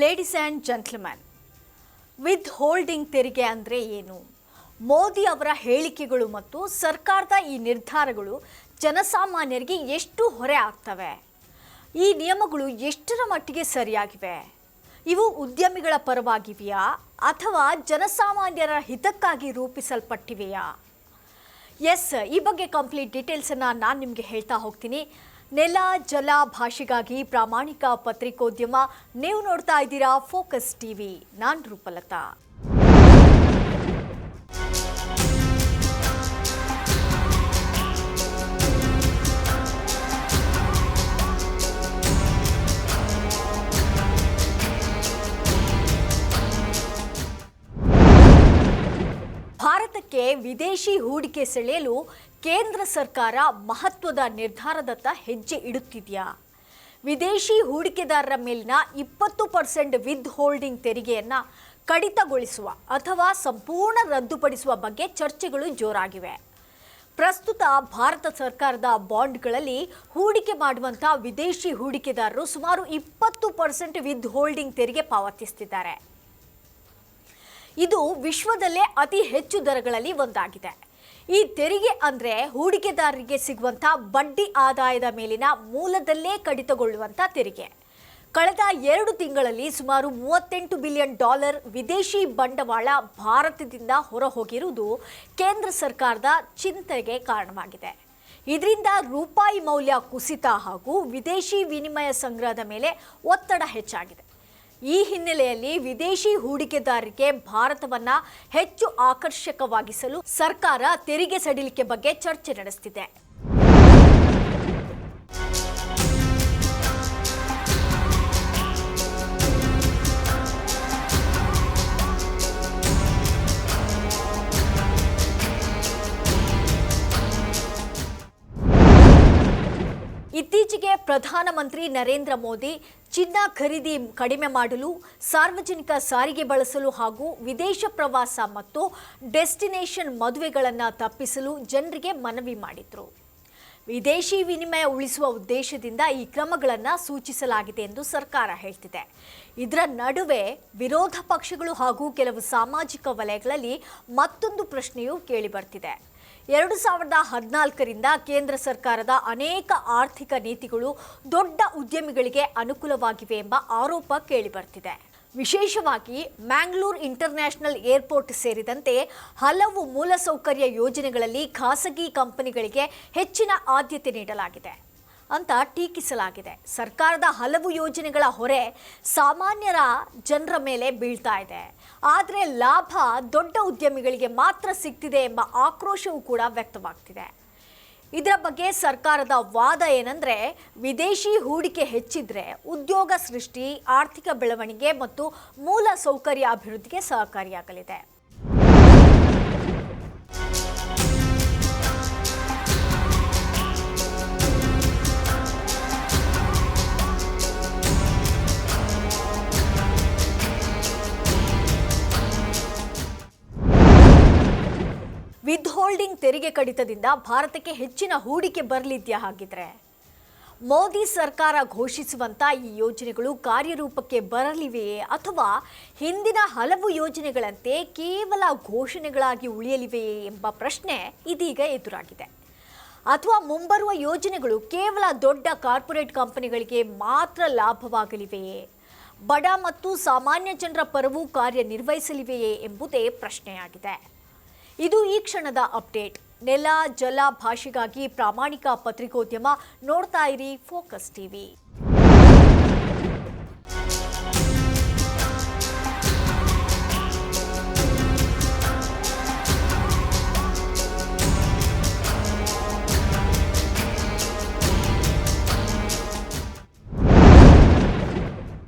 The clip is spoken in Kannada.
Ladies and gentleman, with holding ತೆರಿಗೆ ಅಂದರೆ ಏನು? ಮೋದಿ ಅವರ ಹೇಳಿಕೆಗಳು ಮತ್ತು ಸರ್ಕಾರದ ಈ ನಿರ್ಧಾರಗಳು ಜನಸಾಮಾನ್ಯರಿಗೆ ಎಷ್ಟು ಹೊರೆ ಆಗ್ತವೆ? ಈ ನಿಯಮಗಳು ಎಷ್ಟರ ಮಟ್ಟಿಗೆ ಸರಿಯಾಗಿವೆ? ಇವು ಉದ್ಯಮಿಗಳ ಪರವಾಗಿವೆಯಾ ಅಥವಾ ಜನಸಾಮಾನ್ಯರ ಹಿತಕ್ಕಾಗಿ ರೂಪಿಸಲ್ಪಟ್ಟಿವೆಯಾ? ಈ ಬಗ್ಗೆ ಕಂಪ್ಲೀಟ್ ಡೀಟೇಲ್ಸನ್ನು ನಾನು ನಿಮಗೆ ಹೇಳ್ತಾ ಹೋಗ್ತೀನಿ. ನೆಲ ಜಲ ಭಾಷೆಗಾಗಿ ಪ್ರಾಮಾಣಿಕ ಪತ್ರಿಕೋದ್ಯಮ. ನೀವು ನೋಡ್ತಾ ಇದ್ದೀರಾ ಫೋಕಸ್ ಟಿವಿ. ನಾನು ರೂಪಲತಾ. ಭಾರತಕ್ಕೆ ವಿದೇಶಿ ಹೂಡಿಕೆ ಸೆಳೆಯಲು ಕೇಂದ್ರ ಸರ್ಕಾರ ಮಹತ್ವದ ನಿರ್ಧಾರದತ್ತ ಹೆಜ್ಜೆ ಇಡುತ್ತಿದೆಯಾ? ವಿದೇಶಿ ಹೂಡಿಕೆದಾರರ ಮೇಲಿನ 20% ವಿತ್ ಹೋಲ್ಡಿಂಗ್ ತೆರಿಗೆಯನ್ನು ಕಡಿತಗೊಳಿಸುವ ಅಥವಾ ಸಂಪೂರ್ಣ ರದ್ದುಪಡಿಸುವ ಬಗ್ಗೆ ಚರ್ಚೆಗಳು ಜೋರಾಗಿವೆ. ಪ್ರಸ್ತುತ ಭಾರತ ಸರ್ಕಾರದ ಬಾಂಡ್ಗಳಲ್ಲಿ ಹೂಡಿಕೆ ಮಾಡುವಂಥ ವಿದೇಶಿ ಹೂಡಿಕೆದಾರರು ಸುಮಾರು 20% ವಿತ್ ಹೋಲ್ಡಿಂಗ್ ತೆರಿಗೆ ಪಾವತಿಸುತ್ತಿದ್ದಾರೆ. ಇದು ವಿಶ್ವದಲ್ಲೇ ಅತಿ ಹೆಚ್ಚು ದರಗಳಲ್ಲಿ ಒಂದಾಗಿದೆ. ಈ ತೆರಿಗೆ ಅಂದರೆ ಹೂಡಿಕೆದಾರರಿಗೆ ಸಿಗುವಂಥ ಬಡ್ಡಿ ಆದಾಯದ ಮೇಲಿನ ಮೂಲದಲ್ಲೇ ಕಡಿತಗೊಳ್ಳುವಂಥ ತೆರಿಗೆ. ಕಳೆದ 2 ತಿಂಗಳಲ್ಲಿ ಸುಮಾರು $38 ಬಿಲಿಯನ್ ವಿದೇಶಿ ಬಂಡವಾಳ ಭಾರತದಿಂದ ಹೊರಹೋಗಿರುವುದು ಕೇಂದ್ರ ಸರ್ಕಾರದ ಚಿಂತೆಗೆ ಕಾರಣವಾಗಿದೆ. ಇದರಿಂದ ರೂಪಾಯಿ ಮೌಲ್ಯ ಕುಸಿತ ಹಾಗೂ ವಿದೇಶಿ ವಿನಿಮಯ ಸಂಗ್ರಹದ ಮೇಲೆ ಒತ್ತಡ ಹೆಚ್ಚಾಗಿದೆ. ಈ ಹಿನ್ನೆಲೆಯಲ್ಲಿ ವಿದೇಶಿ ಹೂಡಿಕೆದಾರರಿಗೆ ಭಾರತವನ್ನು ಹೆಚ್ಚು ಆಕರ್ಷಕವಾಗಿಸಲು ಸರ್ಕಾರ ತೆರಿಗೆ ಸಡಿಲಿಕೆ ಬಗ್ಗೆ ಚರ್ಚೆ ನಡೆಸುತ್ತಿದೆ. ಇತ್ತೀಚೆಗೆ ಪ್ರಧಾನಮಂತ್ರಿ ನರೇಂದ್ರ ಮೋದಿ ಚಿನ್ನ ಖರೀದಿ ಕಡಿಮೆ ಮಾಡಲು, ಸಾರ್ವಜನಿಕ ಸಾರಿಗೆ ಬಳಸಲು ಹಾಗೂ ವಿದೇಶ ಪ್ರವಾಸ ಮತ್ತು ಡೆಸ್ಟಿನೇಷನ್ ಮದುವೆಗಳನ್ನು ತಪ್ಪಿಸಲು ಜನರಿಗೆ ಮನವಿ ಮಾಡಿದರು. ವಿದೇಶಿ ವಿನಿಮಯ ಉಳಿಸುವ ಉದ್ದೇಶದಿಂದ ಈ ಕ್ರಮಗಳನ್ನು ಸೂಚಿಸಲಾಗಿದೆ ಎಂದು ಸರ್ಕಾರ ಹೇಳ್ತಿದೆ. ಇದರ ನಡುವೆ ವಿರೋಧ ಪಕ್ಷಗಳು ಹಾಗೂ ಕೆಲವು ಸಾಮಾಜಿಕ ವಲಯಗಳಲ್ಲಿ ಮತ್ತೊಂದು ಪ್ರಶ್ನೆಯೂ ಕೇಳಿಬರ್ತಿದೆ. 2014ರಿಂದ ಕೇಂದ್ರ ಸರ್ಕಾರದ ಅನೇಕ ಆರ್ಥಿಕ ನೀತಿಗಳು ದೊಡ್ಡ ಉದ್ಯಮಿಗಳಿಗೆ ಅನುಕೂಲವಾಗಿವೆ ಎಂಬ ಆರೋಪ ಕೇಳಿಬರ್ತಿದೆ. ವಿಶೇಷವಾಗಿ ಮ್ಯಾಂಗ್ಳೂರ್ ಇಂಟರ್ನ್ಯಾಷನಲ್ ಏರ್ಪೋರ್ಟ್ ಸೇರಿದಂತೆ ಹಲವು ಮೂಲಸೌಕರ್ಯ ಯೋಜನೆಗಳಲ್ಲಿ ಖಾಸಗಿ ಕಂಪನಿಗಳಿಗೆ ಹೆಚ್ಚಿನ ಆದ್ಯತೆ ನೀಡಲಾಗಿದೆ ಅಂತ ಟೀಕಿಸಲಾಗಿದೆ. ಸರ್ಕಾರದ ಹಲವು ಯೋಜನೆಗಳ ಹೊರೆ ಸಾಮಾನ್ಯರ ಜನರ ಮೇಲೆ ಬೀಳ್ತಾ ಇದೆ. ಆದರೆ ಲಾಭ ದೊಡ್ಡ ಉದ್ಯಮಿಗಳಿಗೆ ಮಾತ್ರ ಸಿಗ್ತಿದೆ ಎಂಬ ಆಕ್ರೋಶವೂ ಕೂಡ ವ್ಯಕ್ತವಾಗ್ತಿದೆ. ಇದರ ಬಗ್ಗೆ ಸರ್ಕಾರದ ವಾದ ಏನಂದರೆ, ವಿದೇಶಿ ಹೂಡಿಕೆ ಹೆಚ್ಚಿದ್ರೆ ಉದ್ಯೋಗ ಸೃಷ್ಟಿ, ಆರ್ಥಿಕ ಬೆಳವಣಿಗೆ ಮತ್ತು ಮೂಲ ಸೌಕರ್ಯ ಅಭಿವೃದ್ಧಿಗೆ ಸಹಕಾರಿಯಾಗಲಿದೆ. ವಿತ್ ಹೋಲ್ಡಿಂಗ್ ತೆರಿಗೆ ಕಡಿತದಿಂದ ಭಾರತಕ್ಕೆ ಹೆಚ್ಚಿನ ಹೂಡಿಕೆ ಬರಲಿದೆಯಾ? ಹಾಗಿದ್ರೆ ಮೋದಿ ಸರ್ಕಾರ ಘೋಷಿಸುವಂಥ ಈ ಯೋಜನೆಗಳು ಕಾರ್ಯರೂಪಕ್ಕೆ ಬರಲಿವೆಯೇ ಅಥವಾ ಹಿಂದಿನ ಹಲವು ಯೋಜನೆಗಳಂತೆ ಕೇವಲ ಘೋಷಣೆಗಳಾಗಿ ಉಳಿಯಲಿವೆಯೇ ಎಂಬ ಪ್ರಶ್ನೆ ಇದೀಗ ಎದುರಾಗಿದೆ. ಅಥವಾ ಮುಂಬರುವ ಯೋಜನೆಗಳು ಕೇವಲ ದೊಡ್ಡ ಕಾರ್ಪೊರೇಟ್ ಕಂಪನಿಗಳಿಗೆ ಮಾತ್ರ ಲಾಭವಾಗಲಿವೆಯೇ? ಬಡ ಮತ್ತು ಸಾಮಾನ್ಯ ಜನರ ಪರವೂ ಕಾರ್ಯನಿರ್ವಹಿಸಲಿವೆಯೇ ಎಂಬುದೇ ಪ್ರಶ್ನೆಯಾಗಿದೆ. ಇದು ಈ ಕ್ಷಣದ ಅಪ್ಡೇಟ್. ನೆಲ ಜಲ ಭಾಷೆಗಾಗಿ ಪ್ರಾಮಾಣಿಕ ಪತ್ರಿಕೋದ್ಯಮ. ನೋಡ್ತಾ ಇರಿ ಫೋಕಸ್ ಟಿವಿ.